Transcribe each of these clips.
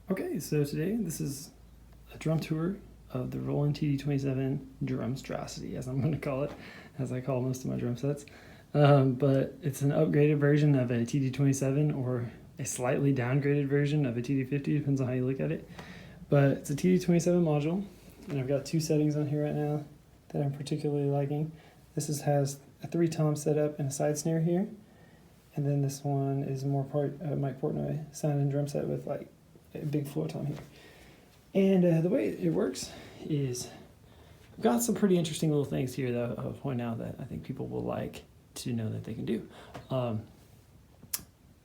Okay, so today this is a drum tour of the Roland TD-27 Drumstrosity, as I'm going to call it, as I call most of my drum sets. But it's an upgraded version of a TD-27 or a slightly downgraded version of a TD-50, depends on how you look at it. But it's a TD-27 module, and I've got two settings on here right now that I'm particularly liking. This has a 3-tom setup and a side snare here, and then this one is more Mike Portnoy sound and drum set with like a big floor tom here. And the way it works is I've got some pretty interesting little things here that I'll point out that I think people will like to know that they can do.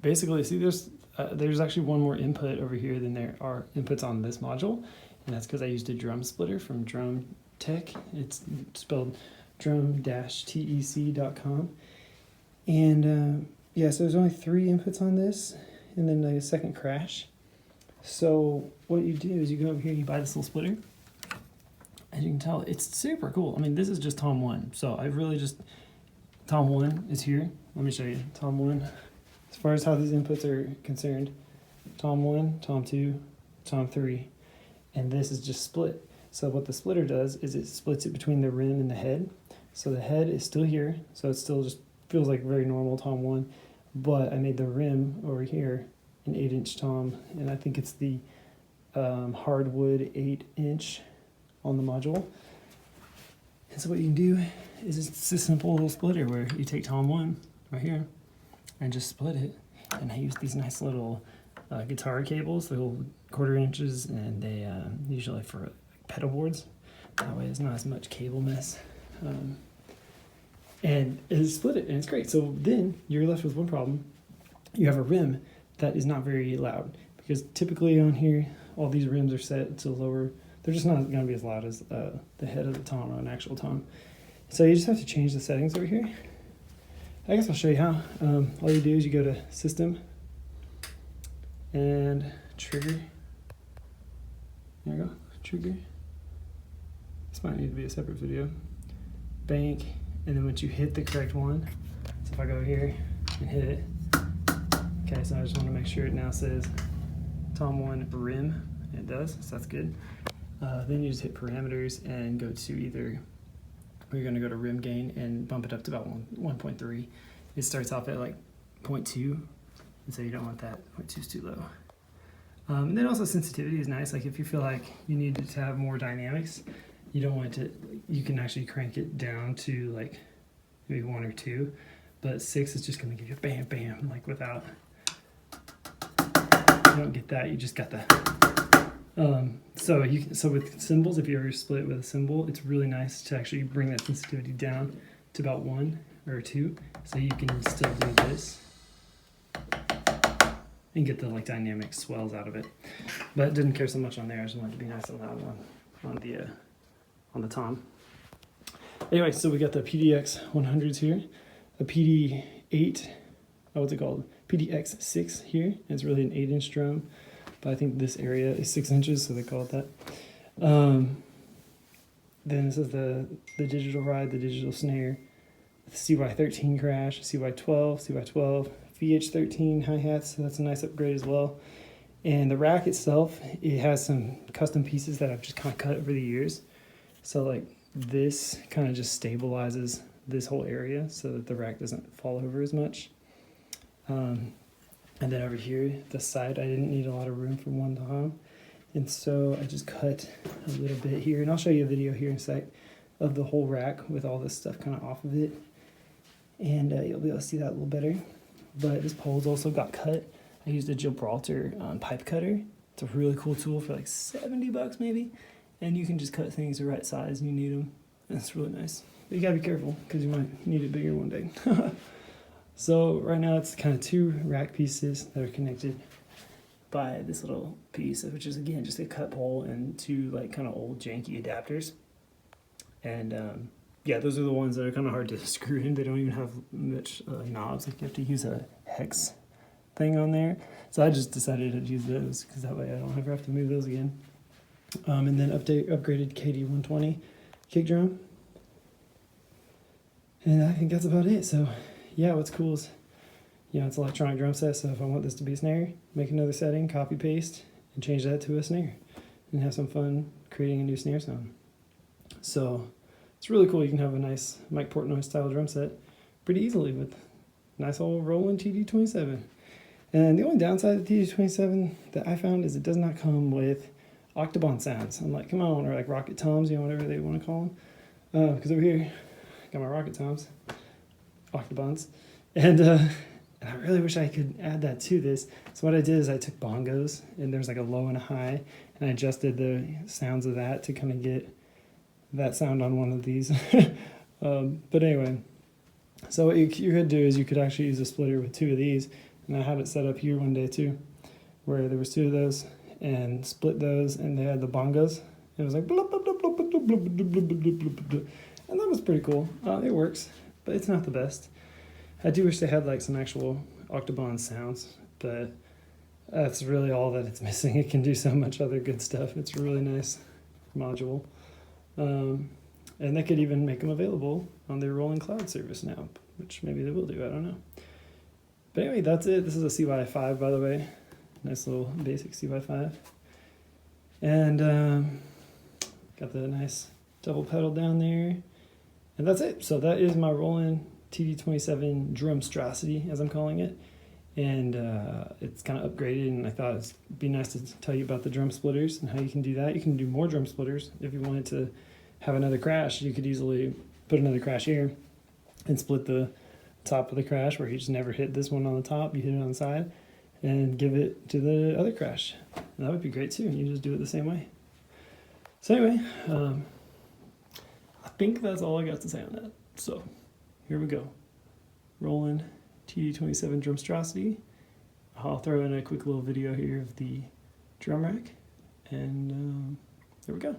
Basically, see there's actually one more input over here than there are inputs on this module, and that's because I used a drum splitter from Drum Tech. It's spelled drum-tec.com. And yeah, so there's only 3 inputs on this, and then a second crash. So what you do is you go over here, you buy this little splitter. As you can tell, it's super cool. I mean, this is just Tom 1. So I've really just, Tom 1 is here. Let me show you. Tom 1, as far as how these inputs are concerned, Tom 1, Tom 2, Tom 3, and this is just split. So what the splitter does is it splits it between the rim and the head. So the head is still here, so it still just feels like very normal Tom 1, but I made the rim over here an 8-inch tom, and I think it's the hardwood 8-inch on the module. And so what you can do is it's a simple little splitter where you take Tom 1 right here and just split it. And I use these nice little guitar cables, they're little 1/4 inches, and they usually for like, pedal boards. That way it's not as much cable mess. And it split it, and it's great. So then you're left with one problem. You have a rim that is not very loud, because typically on here all these rims are set to lower. They're just not going to be as loud as the head of the tom or an actual tom. So you just have to change the settings over here. I guess I'll show you how. All you do is you go to System and Trigger. There you go, Trigger. This might need to be a separate video. Bank, and then once you hit the correct one, so if I go here and hit it, okay, so I just want to make sure it now says Tom 1 rim. It does, so that's good. Then you just hit parameters and go to either, we're going to go to rim gain and bump it up to about 1.3. It starts off at like 0.2, and so you don't want that. 0.2 is too low. And then also sensitivity is nice. Like if you feel like you need to have more dynamics, you don't want it to, you can actually crank it down to like maybe 1 or 2, but 6 is just going to give you a bam, bam, like without, you don't get that, you just got the, so with cymbals, if you ever split with a cymbal, it's really nice to actually bring that sensitivity down to about 1 or 2, so you can still do this and get the like dynamic swells out of it. But didn't care so much on there, I just wanted to be nice and loud on the tom. Anyway, so we got the PDX 100s here, a PD8, what's it called? PDX6 here. It's really an 8-inch drum, but I think this area is 6 inches, so they call it that. Then this is the digital ride, the digital snare, the CY13 crash, CY12, VH13 hi-hats, so that's a nice upgrade as well. And the rack itself, it has some custom pieces that I've just kind of cut over the years. So like this kind of just stabilizes this whole area so that the rack doesn't fall over as much. And then over here, the side, I didn't need a lot of room for one tom. And so I just cut a little bit here, and I'll show you a video here in a sec of the whole rack with all this stuff kind of off of it. And you'll be able to see that a little better. But this pole's also got cut. I used a Gibraltar pipe cutter. It's a really cool tool for like $70 maybe. And you can just cut things the right size and you need them. And it's really nice. But you gotta be careful because you might need it bigger one day. So right now it's kind of 2 rack pieces that are connected by this little piece, which is again just a cut pole and 2 like kind of old janky adapters. And yeah, those are the ones that are kind of hard to screw in. They don't even have much knobs. Like you have to use a hex thing on there. So I just decided to use those because that way I don't ever have to move those again. And then upgraded KD-120 kick drum. And I think that's about it. So yeah, what's cool is, you know, it's an electronic drum set, so if I want this to be a snare, make another setting, copy paste, and change that to a snare and have some fun creating a new snare sound. So it's really cool. You can have a nice Mike Portnoy style drum set pretty easily with nice old Roland TD-27. And the only downside of the TD-27 that I found is it does not come with Octobon sounds. I'm like, come on, or like Rocket Toms, whatever they want to call them. Because over here, I got my Rocket Toms, Octobons, and I really wish I could add that to this. So what I did is I took bongos, and there's like a low and a high, and I adjusted the sounds of that to kind of get that sound on one of these. But anyway, so what you could do is you could actually use a splitter with two of these, and I had it set up here one day too, where there was two of those, and split those, and they had the bongos. It was like blub, blub, blub, blub, blub, blub, blub, blub, blub, blub, blub. And that was pretty cool. It works, but it's not the best. I do wish they had like some actual Octobon sounds, but that's really all that it's missing. It can do so much other good stuff. It's a really nice module. And they could even make them available on their Rolling Cloud service now, which maybe they will do, I don't know. But anyway, that's it. This is a CY5, by the way. Nice little basic CY5. And got the nice double pedal down there. And that's it. So that is my Roland TD-27 Drumstrosity, as I'm calling it. And it's kind of upgraded, and I thought it'd be nice to tell you about the drum splitters and how you can do that. You can do more drum splitters. If you wanted to have another crash, you could easily put another crash here and split the top of the crash where you just never hit this one on the top, you hit it on the side, and give it to the other crash. And that would be great too. You just do it the same way. So anyway, I think that's all I got to say on that. So here we go. Roland TD-27 Drumstrosity. I'll throw in a quick little video here of the drum rack, and there we go.